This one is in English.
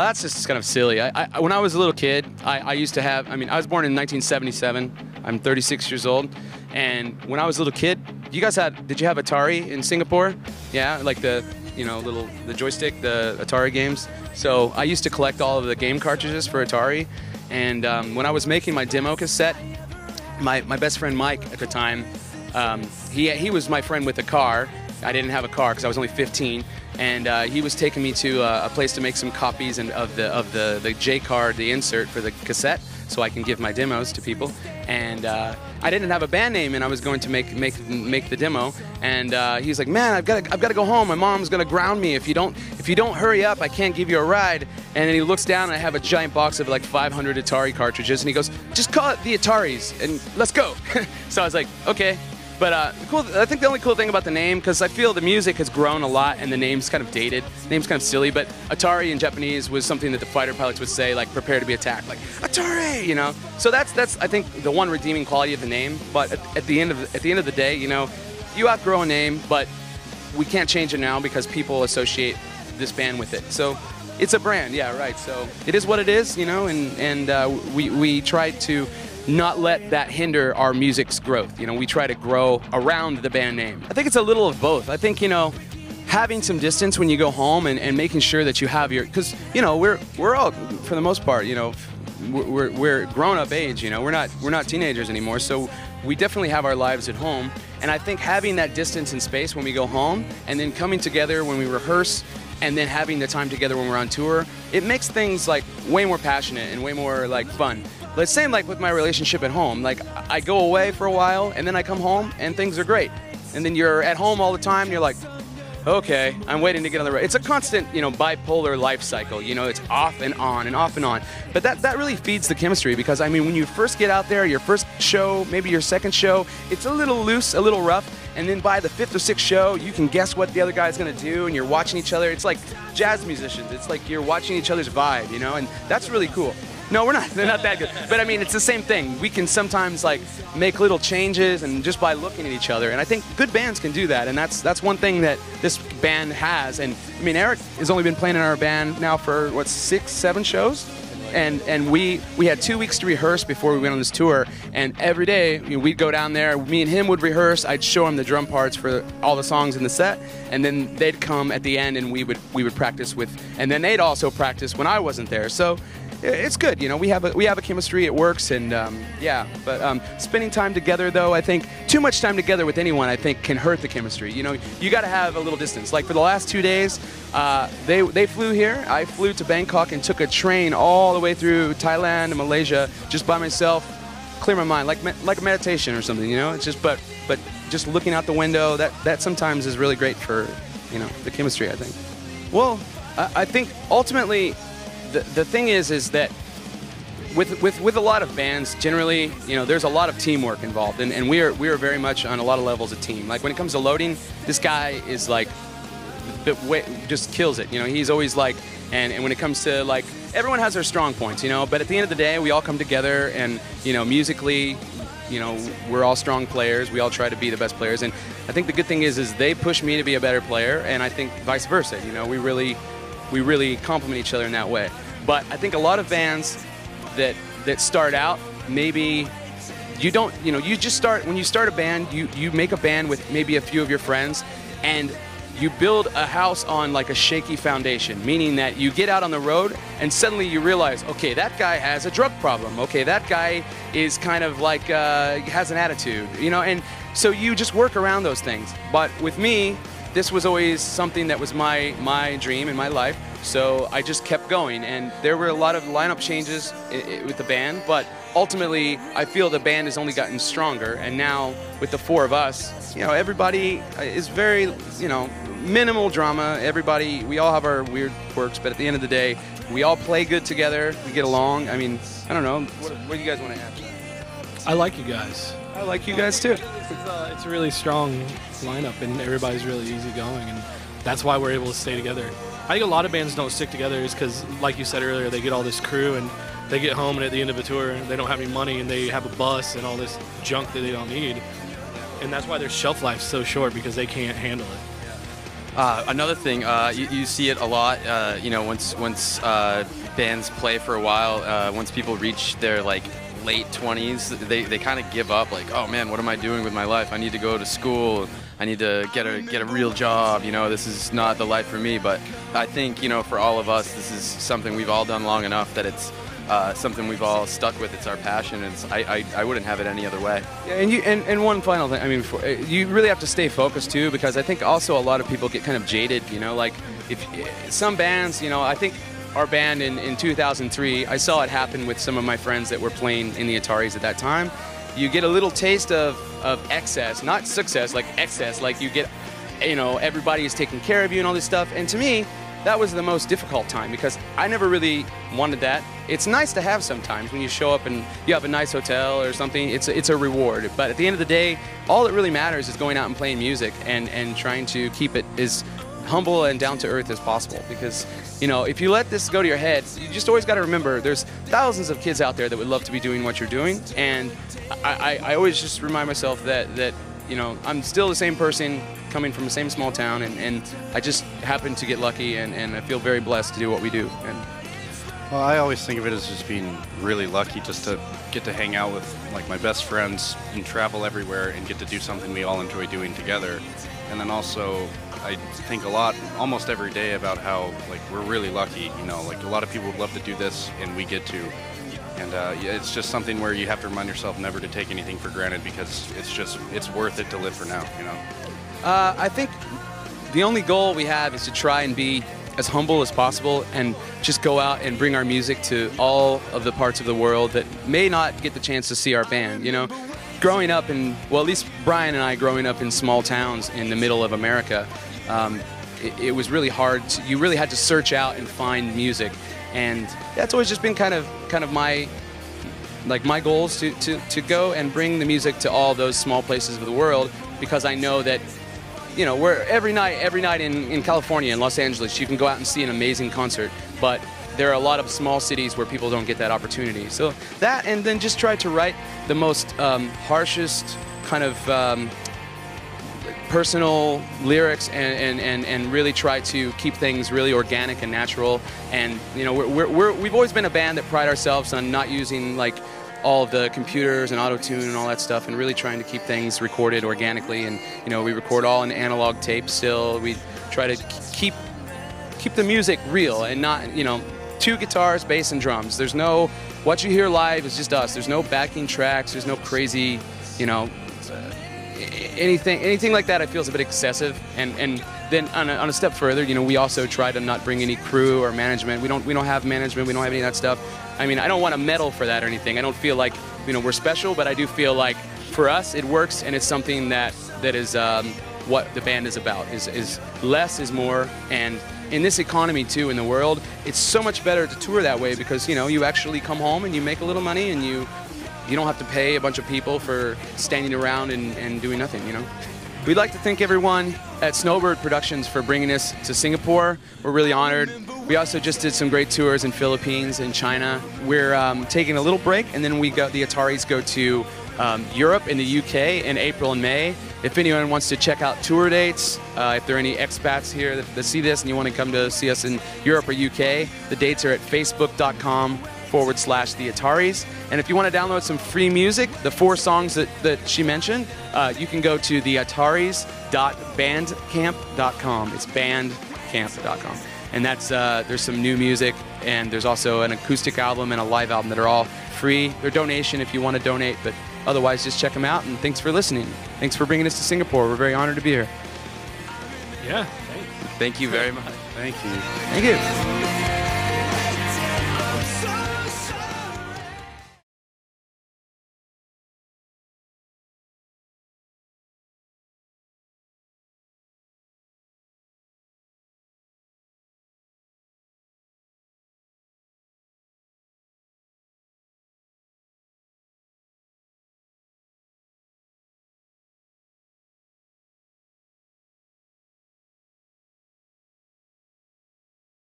That's just kind of silly. When I was a little kid, I used to have, I mean, I was born in 1977. I'm 36 years old. And when I was a little kid, you guys did you have Atari in Singapore? Yeah, like the joystick, the Atari games. So I used to collect all of the game cartridges for Atari. And when I was making my demo cassette, my best friend Mike at the time, he was my friend with a car. I didn't have a car because I was only 15, and he was taking me to a place to make some copies of the J card, the insert for the cassette, so I can give my demos to people. And I didn't have a band name, and I was going to make the demo. And he's like, "Man, I've got to go home. My mom's gonna ground me if you don't hurry up. I can't give you a ride." And then he looks down, and I have a giant box of like 500 Atari cartridges, and he goes, "Just call it the Ataris, and let's go." So I was like, "Okay." But I think the only cool thing about the name, because I feel the music has grown a lot and the name's kind of dated. The name's kind of silly, but Atari in Japanese was something that the fighter pilots would say, like, prepare to be attacked, like, Atari, you know? So that's I think, the one redeeming quality of the name. But at the end of the day, you know, you outgrow a name, but we can't change it now because people associate this band with it. So it's a brand, yeah, right. So it is what it is, you know, and we try to not let that hinder our music's growth. You know, we try to grow around the band name. I think it's a little of both. I think, you know, having some distance when you go home and making sure that you have your, because, you know, we're all, for the most part, you know, we're grown-up age, you know, we're not teenagers anymore, so we definitely have our lives at home. And I think having that distance and space when we go home, and then coming together when we rehearse, and then having the time together when we're on tour, it makes things like way more passionate and way more like fun. But same like with my relationship at home. Like, I go away for a while and then I come home and things are great. And then you're at home all the time and you're like, okay, I'm waiting to get on the road. It's a constant, you know, bipolar life cycle. You know, it's off and on and off and on. But that really feeds the chemistry, because I mean, when you first get out there, your first show, maybe your second show, it's a little loose, a little rough. And then by the 5th or 6th show, you can guess what the other guy's gonna do, and you're watching each other. It's like jazz musicians. It's like you're watching each other's vibe, you know, and that's really cool. No, we're not. They're not that good. But I mean, it's the same thing. We can sometimes like make little changes, and just by looking at each other. And I think good bands can do that, and that's one thing that this band has. And I mean, Eric has only been playing in our band now for what, 6, 7 shows. And we had 2 weeks to rehearse before we went on this tour, and every day, you know, we'd go down there, me and him would rehearse, I'd show him the drum parts for all the songs in the set, and then they'd come at the end and we would practice with, and then they'd also practice when I wasn't there. So it's good, you know, we have a chemistry, it works, and yeah, but spending time together though, I think too much time together with anyone, I think, can hurt the chemistry. You know, you gotta have a little distance. Like for the last 2 days, they flew here, I flew to Bangkok and took a train all the way through Thailand and Malaysia just by myself, clear my mind, like a meditation or something, you know. It's just, but just looking out the window, that sometimes is really great for, you know, the chemistry, I think. Well, I think ultimately, the thing is that with a lot of bands, generally, you know, there's a lot of teamwork involved, and we are very much on a lot of levels a team. Like when it comes to loading, this guy is like, just kills it. You know, he's always like, and when it comes to like, everyone has their strong points, you know. But at the end of the day, we all come together, and you know, musically, you know, we're all strong players. We all try to be the best players, and I think the good thing is they push me to be a better player, and I think vice versa. You know, we really complement each other in that way. But I think a lot of bands that start out, maybe you don't, you know, you just start, when you start a band, you make a band with maybe a few of your friends, and you build a house on like a shaky foundation, meaning that you get out on the road and suddenly you realize, okay, that guy has a drug problem. Okay, that guy is kind of like, has an attitude, you know, and so you just work around those things. But with me, this was always something that was my dream in my life, so I just kept going, and there were a lot of lineup changes with the band, but ultimately I feel the band has only gotten stronger, and now with the 4 of us, you know, everybody is very, you know, minimal drama. Everybody, we all have our weird quirks, but at the end of the day, we all play good together, we get along. I mean, I don't know, what do you guys want to add? I like you guys. I like you guys too. It's a really strong lineup, and everybody's really easygoing, and that's why we're able to stay together. I think a lot of bands don't stick together is because, like you said earlier, they get all this crew, and they get home, and at the end of a tour, they don't have any money, and they have a bus and all this junk that they don't need. And that's why their shelf life's so short, because they can't handle it. Another thing, you see it a lot. You know, once bands play for a while, once people reach their like late 20s, they kind of give up. Like, oh man, what am I doing with my life? I need to go to school. I need to get a real job. You know, this is not the life for me. But I think, you know, for all of us, this is something we've all done long enough that it's something we've all stuck with. It's our passion. And I wouldn't have it any other way. Yeah, and one final thing. I mean, you really have to stay focused too, because I think also a lot of people get kind of jaded. You know, like if some bands, you know, I think our band in 2003, I saw it happen with some of my friends that were playing in the Ataris at that time. You get a little taste of excess, not success, like excess. Like you get, you know, everybody is taking care of you and all this stuff. And to me, that was the most difficult time, because I never really wanted that. It's nice to have sometimes when you show up and you have a nice hotel or something. It's a reward. But at the end of the day, all that really matters is going out and playing music and trying to keep it as humble and down to earth as possible. Because, you know, if you let this go to your head, you just always got to remember there's thousands of kids out there that would love to be doing what you're doing. And I always just remind myself that you know, I'm still the same person coming from the same small town, and I just happen to get lucky, and I feel very blessed to do what we do. And well, I always think of it as just being really lucky just to get to hang out with like my best friends and travel everywhere and get to do something we all enjoy doing together. And then also I think a lot, almost every day, about how like we're really lucky, you know, like a lot of people would love to do this and we get to. And yeah, it's just something where you have to remind yourself never to take anything for granted, because it's worth it to live for now, you know. I think the only goal we have is to try and be as humble as possible and just go out and bring our music to all of the parts of the world that may not get the chance to see our band. You know, growing up in, well, at least Brian and I growing up in small towns in the middle of America, it was really hard. You really had to search out and find music. And that's always just been kind of my goals to go and bring the music to all those small places of the world, because I know that, you know, we're every night in California, in Los Angeles, you can go out and see an amazing concert, but there are a lot of small cities where people don't get that opportunity. So that, and then just try to write the most harshest kind of personal lyrics and really try to keep things really organic and natural. And you know, we've always been a band that pride ourselves on not using like all of the computers and auto-tune and all that stuff, and really trying to keep things recorded organically. And you know, we record all in analog tape still. We try to keep the music real and not, you know, 2 guitars, bass, and drums. There's no, what you hear live is just us. There's no backing tracks. There's no crazy, you know, anything like that. I feel is a bit excessive. And then on a step further, you know, we also try to not bring any crew or management. We don't have management. We don't have any of that stuff. I mean, I don't want to medal for that or anything. I don't feel like, you know, we're special, but I do feel like for us it works, and it's something that is what the band is about. Is less is more. And in this economy too, in the world, it's so much better to tour that way, because, you know, you actually come home and you make a little money, and you don't have to pay a bunch of people for standing around and doing nothing, you know. We'd like to thank everyone at Snowbird Productions for bringing us to Singapore. We're really honored. We also just did some great tours in Philippines and China. We're taking a little break, and then the Ataris go to Europe and the UK in April and May. If anyone wants to check out tour dates, if there are any expats here that see this and you want to come to see us in Europe or UK, the dates are at facebook.com/The Ataris. And if you want to download some free music, the 4 songs that she mentioned, you can go to theataris.bandcamp.com. It's bandcamp.com. And that's there's some new music, and there's also an acoustic album and a live album that are all free. They're donation if you want to donate, but otherwise just check them out. And thanks for listening. Thanks for bringing us to Singapore. We're very honored to be here. Yeah, thanks. Thank you very much. Thank you. Thank you.